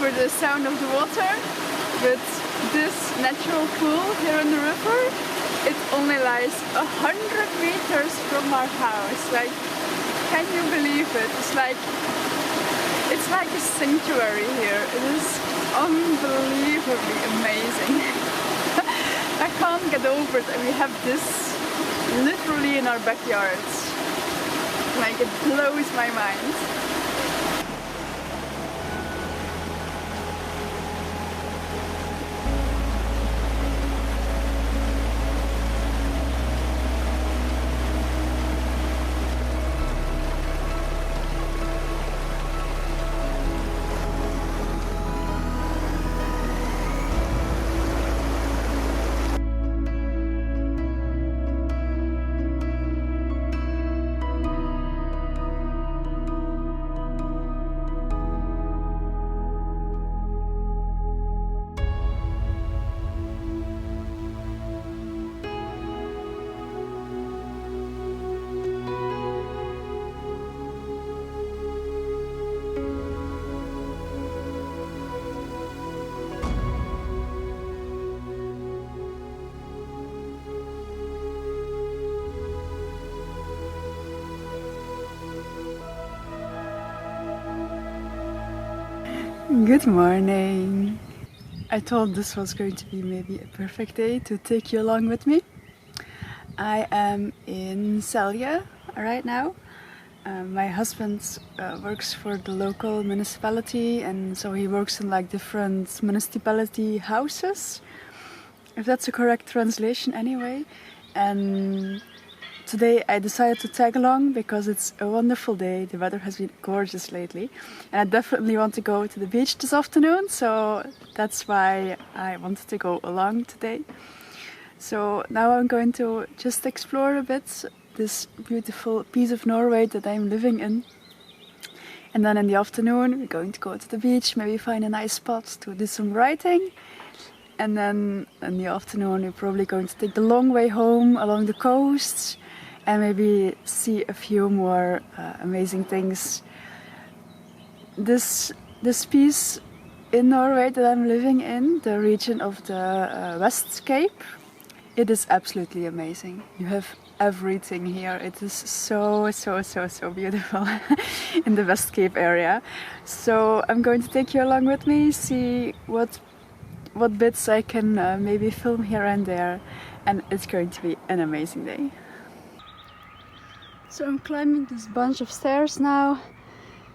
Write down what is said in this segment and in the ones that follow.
for the sound of the water, but this natural pool here in the river, it only lies 100 meters from our house. Like, can you believe it? It's like a sanctuary here. It is unbelievably amazing. I can't get over it, and we have this literally in our backyards. Like, it blows my mind. Good morning! I thought this was going to be maybe a perfect day to take you along with me. I am in Selje right now. My husband works for the local municipality, and so he works in like different municipality houses, if that's a correct translation anyway. And today I decided to tag along because it's a wonderful day. The weather has been gorgeous lately, and I definitely want to go to the beach this afternoon, so that's why I wanted to go along today. So now I'm going to just explore a bit this beautiful piece of Norway that I'm living in. And then in the afternoon we're going to go to the beach, maybe find a nice spot to do some writing. And then in the afternoon we're probably going to take the long way home along the coast and maybe see a few more amazing things. This piece in Norway that I'm living in, the region of the West Cape, it is absolutely amazing. You have everything here. It is so beautiful in the West Cape area. So I'm going to take you along with me, see what bits I can maybe film here and there, and it's going to be an amazing day. So I'm climbing this bunch of stairs now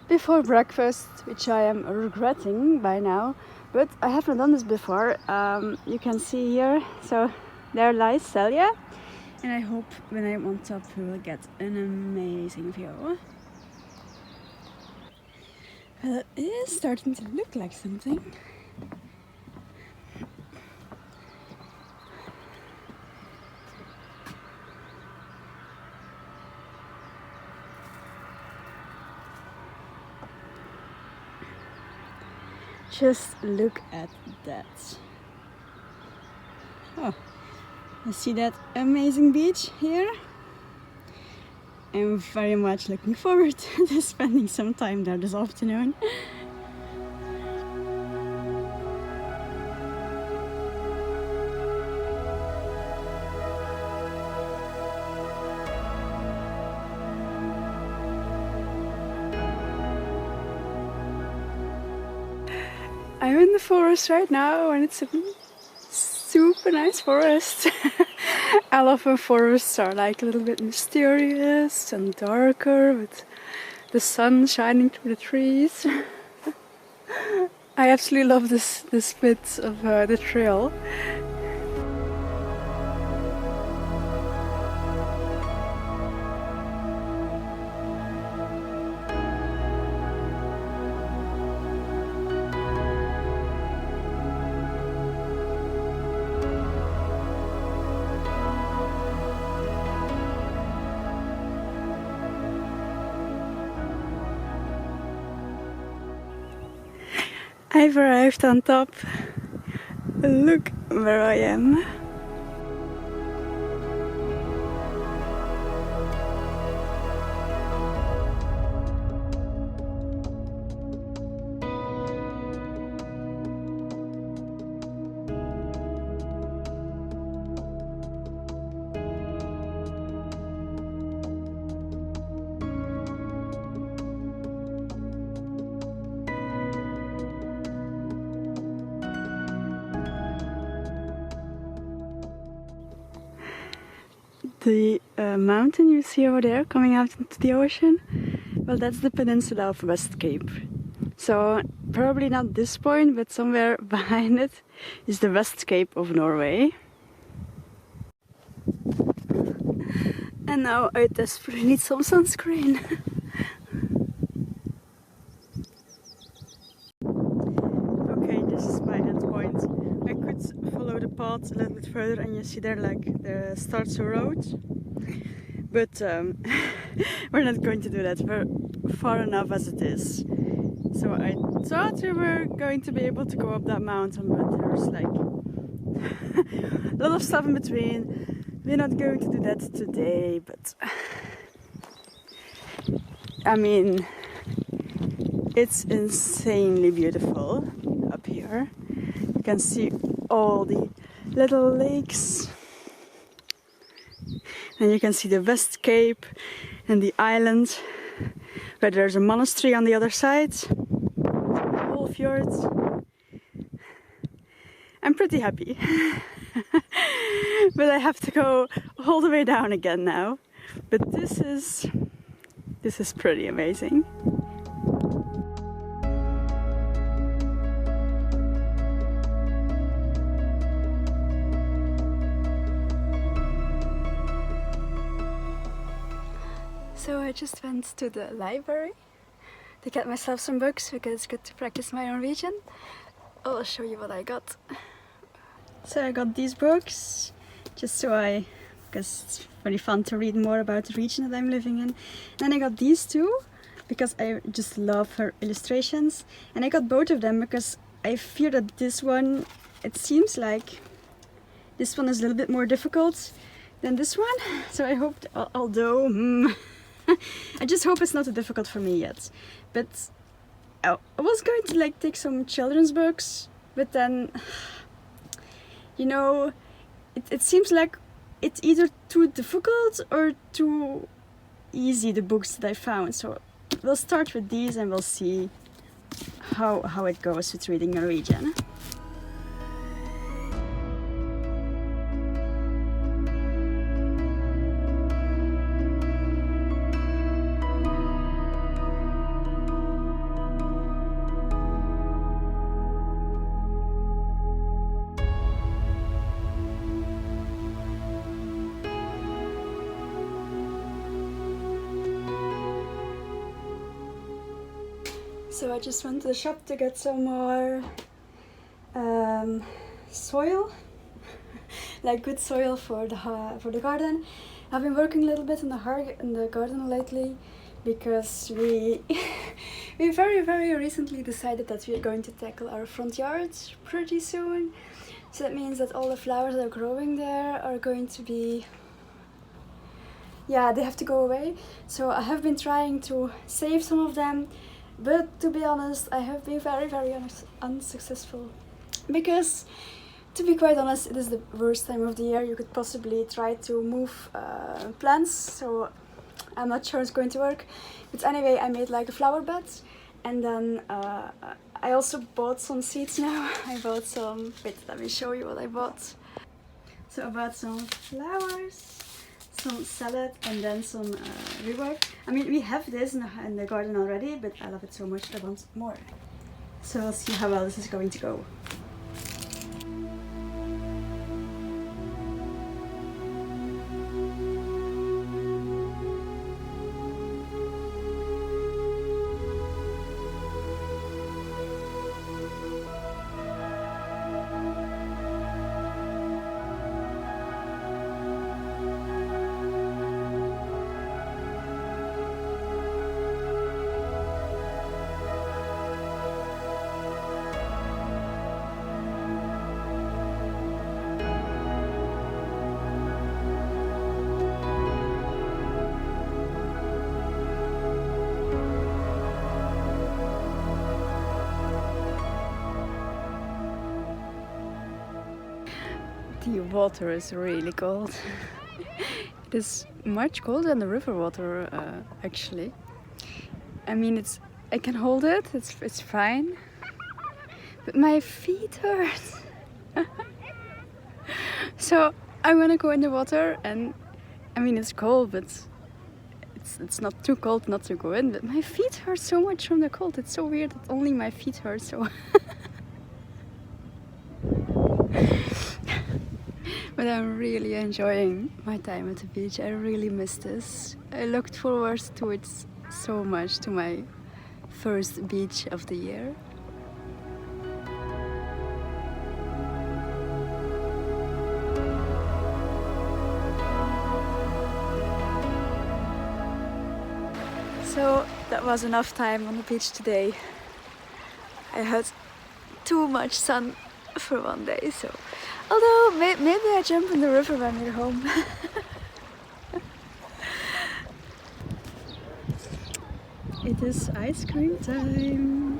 before breakfast, which I am regretting by now, but I haven't done this before. You can see here, so there lies Selje, and I hope when I'm on top we will get an amazing view. Well, it is starting to look like something. Just look at that. Oh, you see that amazing beach here? I'm very much looking forward to spending some time there this afternoon. I'm in the forest right now, and it's a super nice forest. I love when forests are like a little bit mysterious and darker with the sun shining through the trees. I absolutely love this bit of the trail. I've arrived on top. Look where I am. The mountain you see over there coming out into the ocean, well, that's the peninsula of West Cape. So probably not this point, but somewhere behind it is the West Cape of Norway. And now I desperately need some sunscreen. Okay, this is my end point. I could follow the path a little bit further and you see there like the starts a road. But we're not going to do that. We're far enough as it is. So I thought we were going to be able to go up that mountain, but there's like a lot of stuff in between. We're not going to do that today, but I mean, it's insanely beautiful up here. You can see all the little lakes. And you can see the West Cape and the island, where there's a monastery on the other side. All fjords. I'm pretty happy. But I have to go all the way down again now. But this is pretty amazing. So I just went to the library to get myself some books because it's good to practice my Norwegian. I'll show you what I got. So I got these books just because it's very fun to read more about the region that I'm living in. And then I got these two because I just love her illustrations. And I got both of them because I fear that this one, it seems like this one is a little bit more difficult than this one. So I hope, although I just hope it's not too difficult for me yet. But I was going to like take some children's books, but then, you know, it seems like it's either too difficult or too easy, the books that I found. So we'll start with these and we'll see how it goes with reading Norwegian. So I just went to the shop to get some more soil, like good soil for the garden. I've been working a little bit in the garden lately because we very recently decided that we are going to tackle our front yard pretty soon. So that means that all the flowers that are growing there are going to be, yeah, they have to go away. So I have been trying to save some of them. But to be honest, I have been very unsuccessful because, to be quite honest, it is the worst time of the year you could possibly try to move plants, so I'm not sure it's going to work. But anyway, I made like a flower bed, and then I also bought some seeds now. I bought some, wait, let me show you what I bought. So I bought some flowers, some salad, and then some rhubarb. I mean, we have this in the garden already, but I love it so much that I want more. So we'll see how well this is going to go. The water is really cold. It is much colder than the river water, actually. I mean, I can hold it, it's fine. But my feet hurt. So I'm gonna go in the water and I mean, it's cold, but it's not too cold not to go in. But my feet hurt so much from the cold. It's so weird that only my feet hurt so. But I'm really enjoying my time at the beach. I really miss this. I looked forward to it so much, to my first beach of the year. So that was enough time on the beach today. I had too much sun for one day, so although maybe I jump in the river when we're home. It is ice cream time.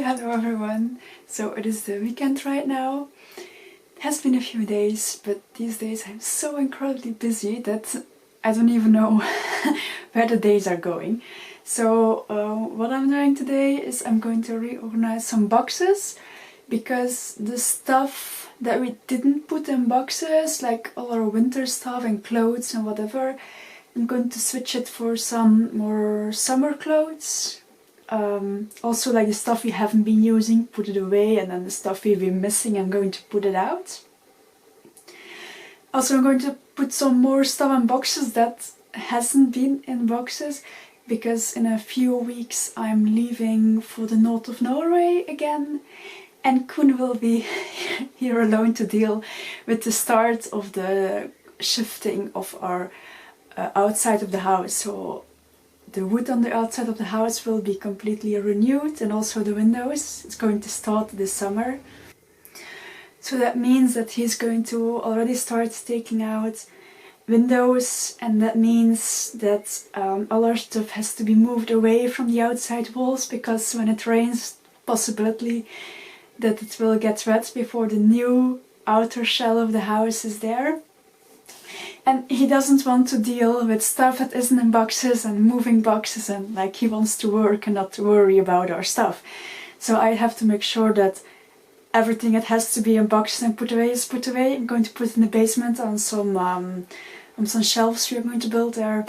Hello everyone. So it is the weekend right now. It has been a few days, but these days I'm so incredibly busy that I don't even know where the days are going. So what I'm doing today is I'm going to reorganize some boxes, because the stuff that we didn't put in boxes, like all our winter stuff and clothes and whatever, I'm going to switch it for some more summer clothes. Also, like the stuff we haven't been using, put it away, and then the stuff we've been missing, I'm going to put it out. Also, I'm going to put some more stuff in boxes that hasn't been in boxes, because in a few weeks I'm leaving for the north of Norway again, and Kun will be here alone to deal with the start of the shifting of our outside of the house. So the wood on the outside of the house will be completely renewed, and also the windows. It's going to start this summer. So that means that he's going to already start taking out windows, and that means that all our stuff has to be moved away from the outside walls, because when it rains, possibility that it will get wet before the new outer shell of the house is there. And he doesn't want to deal with stuff that isn't in boxes and moving boxes, and like he wants to work and not to worry about our stuff. So I have to make sure that everything that has to be in boxes and put away is put away. I'm going to put it in the basement on some shelves we are going to build there.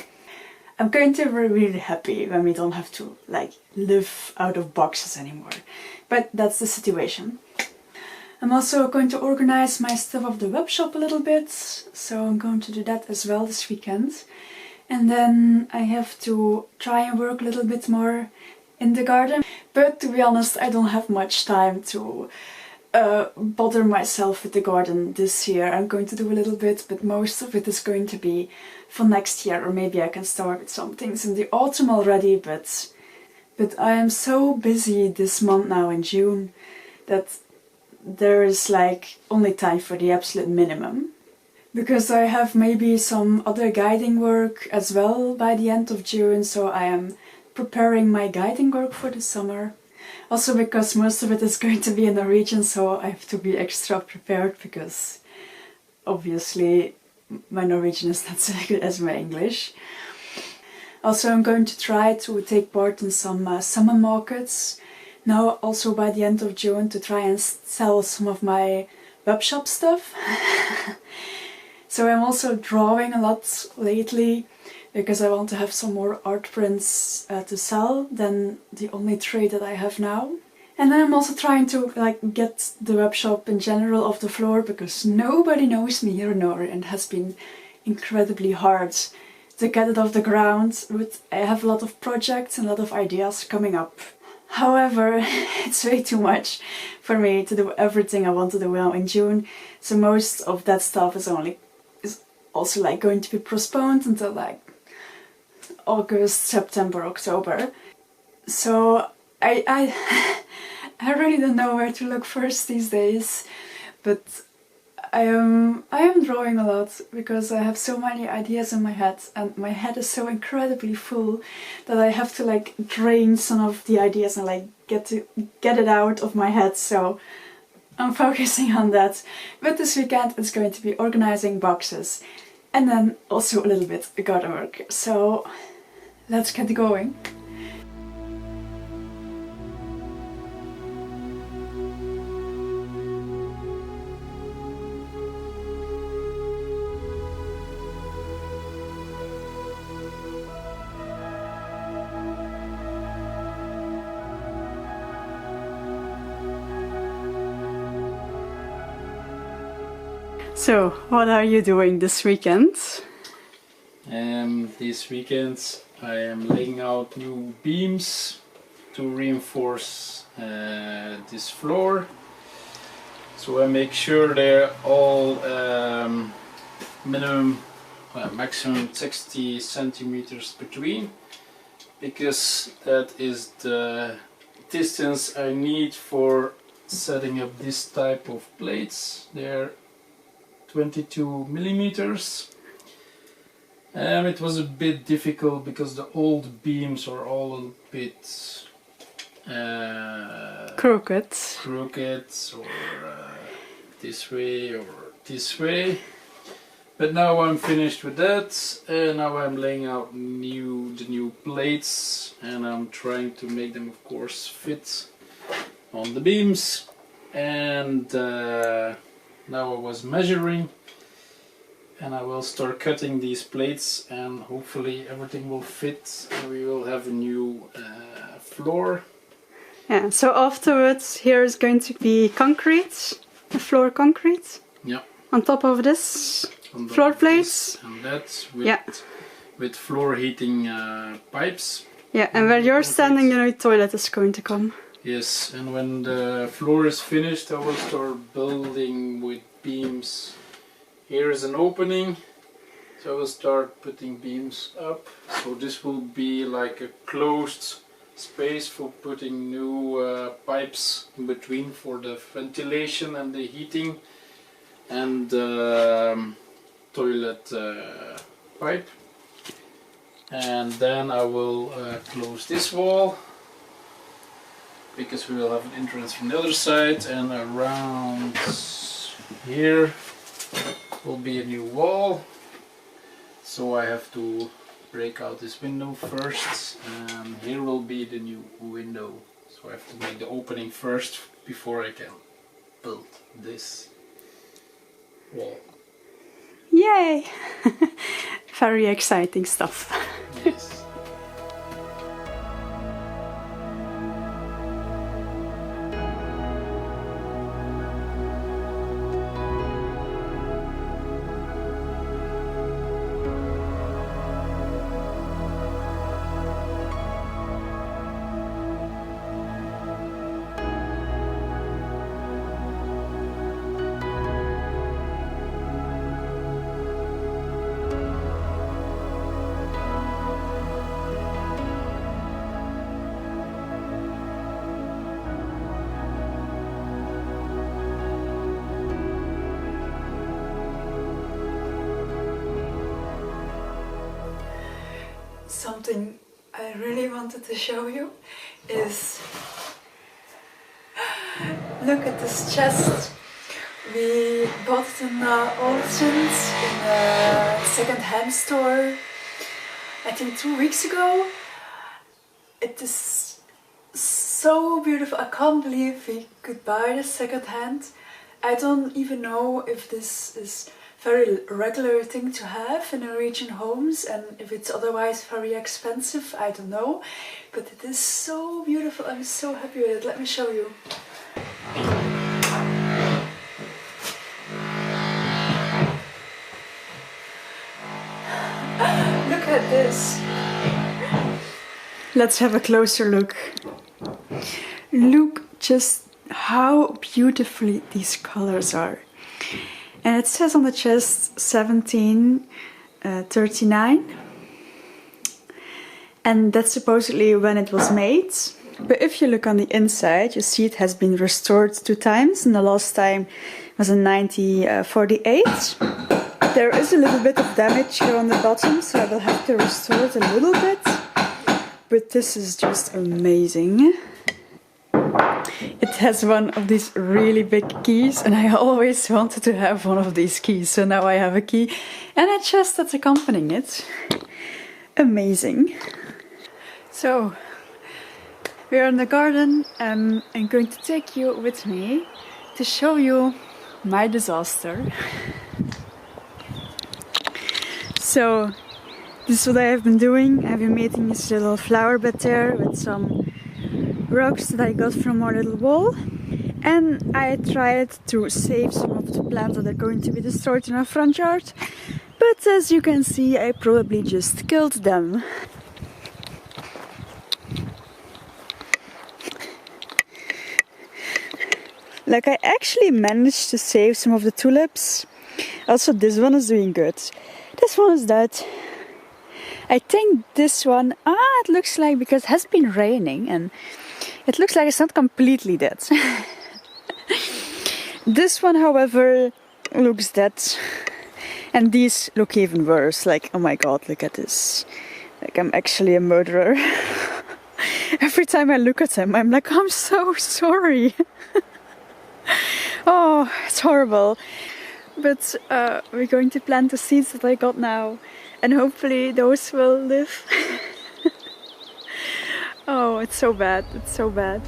I'm going to be really happy when we don't have to like live out of boxes anymore. But that's the situation. I'm also going to organize my stuff of the web shop a little bit, so I'm going to do that as well this weekend. And then I have to try and work a little bit more in the garden. But to be honest, I don't have much time to bother myself with the garden this year. I'm going to do a little bit, but most of it is going to be for next year, or maybe I can start with some things in the autumn already, but I am so busy this month now in June that there is like only time for the absolute minimum. Because I have maybe some other guiding work as well by the end of June, so I am preparing my guiding work for the summer. Also because most of it is going to be in Norwegian, so I have to be extra prepared because obviously my Norwegian is not so good as my English. Also, I'm going to try to take part in some summer markets now, also by the end of June, to try and sell some of my webshop stuff. So I'm also drawing a lot lately because I want to have some more art prints to sell than the only trade that I have now. And then I'm also trying to get the webshop in general off the floor because nobody knows me here in Norway, and it has been incredibly hard to get it off the ground. But I have a lot of projects and a lot of ideas coming up. However, it's way too much for me to do everything I want to do now in June. So most of that stuff is also going to be postponed until August, September, October. So I really don't know where to look first these days, but I am drawing a lot because I have so many ideas in my head, and my head is so incredibly full that I have to drain some of the ideas and get it out of my head. So I'm focusing on that. But this weekend it's going to be organizing boxes and then also a little bit garden work. So let's get going. So, what are you doing this weekend? This weekend I am laying out new beams to reinforce this floor. So I make sure they're all maximum 60 centimeters between, because that is the distance I need for setting up this type of plates. They're 22 millimeters. It was a bit difficult because the old beams are all a bit crooked or this way or this way. But now I'm finished with that, and now I'm laying out the new plates, and I'm trying to make them, of course, fit on the beams. And now I was measuring, and I will start cutting these plates, and hopefully everything will fit and we will have a new floor. Yeah, so afterwards here is going to be concrete, a floor concrete. Yeah. On top of this, floor plates. And that with floor heating pipes. Yeah, and where you're standing, the toilet is going to come. Yes, and when the floor is finished, I will start building with beams. Here is an opening, so I will start putting beams up. So this will be like a closed space for putting new pipes in between for the ventilation and the heating, and toilet pipe. And then I will close this wall, because we will have an entrance from the other side, and around here will be a new wall. So I have to break out this window first, and here will be the new window. So I have to make the opening first before I can build this wall. Yay! Very exciting stuff. Yes. Something I really wanted to show you is Look at this chest. We bought it in Oldland in a second-hand store, I think 2 weeks ago. It is so beautiful. I can't believe we could buy this second-hand. I don't even know if this is very regular thing to have in Norwegian homes and if it's otherwise very expensive, I don't know. But it is so beautiful. I'm so happy with it. Let me show you. Look at this. Let's have a closer look. Look just how beautifully these colors are. And it says on the chest 1739. And that's supposedly when it was made. But if you look on the inside, you see it has been restored 2 times. And the last time was in 1948. There is a little bit of damage here on the bottom, so I will have to restore it a little bit. But this is just amazing. It has one of these really big keys, and I always wanted to have one of these keys, so now I have a key and a chest that's accompanying it. Amazing. So, we're in the garden and I'm going to take you with me to show you my disaster. So, this is what I have been doing. I've been making this little flower bed there with some rocks that I got from our little wall, and I tried to save some of the plants that are going to be destroyed in our front yard, but as you can see I probably just killed them. Like, I actually managed to save some of the tulips. Also this one is doing good. This one is dead. I think this one, it looks like, because it has been raining and it looks like it's not completely dead. This one, however, looks dead. And these look even worse. Like, oh my god, look at this. Like, I'm actually a murderer. Every time I look at them, I'm like, I'm so sorry. Oh, it's horrible. But we're going to plant the seeds that I got now. And hopefully those will live. Oh, it's so bad. It's so bad.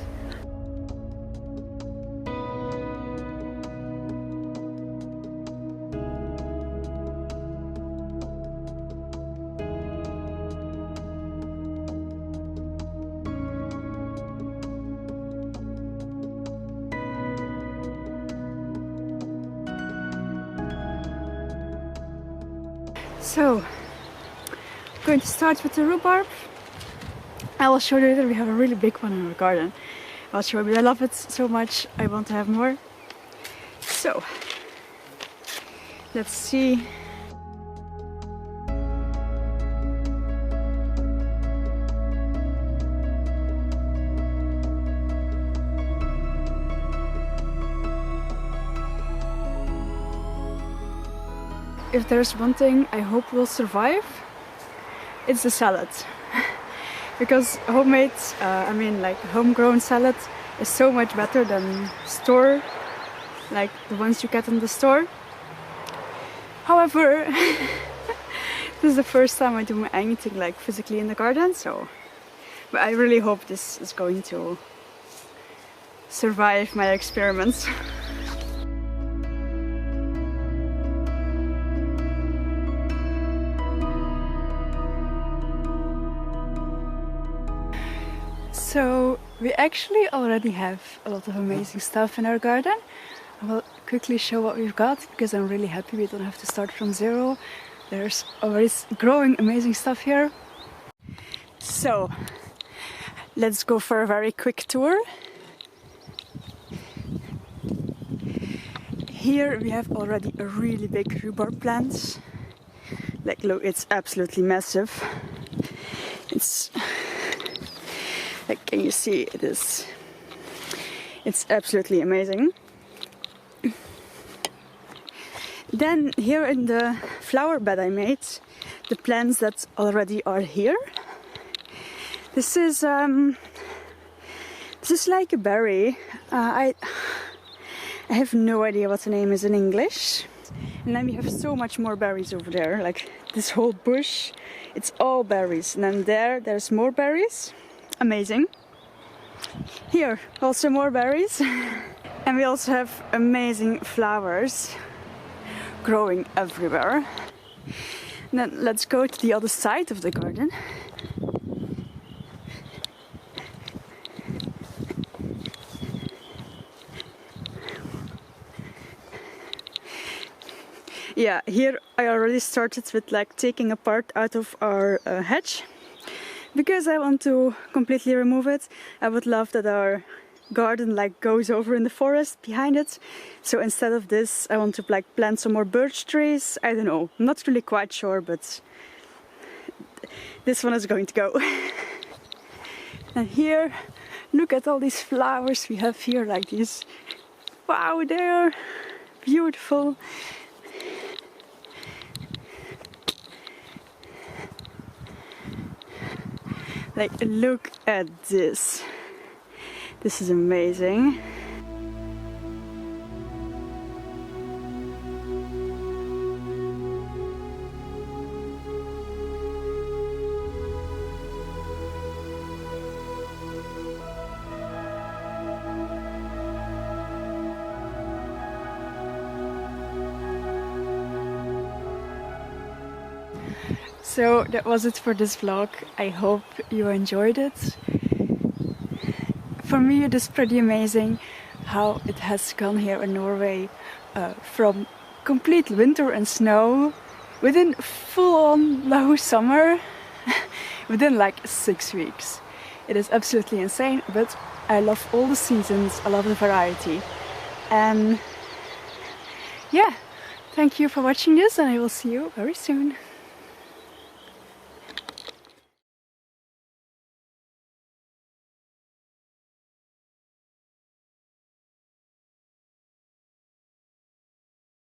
So, I'm going to start with the rhubarb. I will show you later, we have a really big one in our garden. I'll show you, but I love it so much, I want to have more. So, let's see. If there's one thing I hope will survive, it's the salad. Because homemade, like homegrown salad is so much better than store, like the ones you get in the store. However, this is the first time I do anything like physically in the garden, so but I really hope this is going to survive my experiments. So we actually already have a lot of amazing stuff in our garden. I will quickly show what we've got because I'm really happy we don't have to start from zero. There's already growing amazing stuff here. So let's go for a very quick tour. Here we have already a really big rhubarb plant. Like, look, it's absolutely massive. It's like, can you see it is? It's absolutely amazing. Then here in the flower bed I made, the plants that already are here. This is This is like a berry. I have no idea what the name is in English. And then we have so much more berries over there. Like this whole bush, it's all berries. And then there's more berries. Amazing. Here, also more berries. And we also have amazing flowers growing everywhere. And then let's go to the other side of the garden. Yeah, here I already started with like taking a part out of our hedge because I want to completely remove it. I would love that our garden like goes over in the forest behind it. So instead of this, I want to like plant some more birch trees. I don't know, I'm not really quite sure, but this one is going to go. And here, look at all these flowers we have here, like these. Wow, they're beautiful. Like, look at this. This is amazing. So that was it for this vlog. I hope you enjoyed it. For me it is pretty amazing how it has gone here in Norway from complete winter and snow within full-on low summer within like 6 weeks. It is absolutely insane, but I love all the seasons, I love the variety. And yeah, thank you for watching this and I will see you very soon.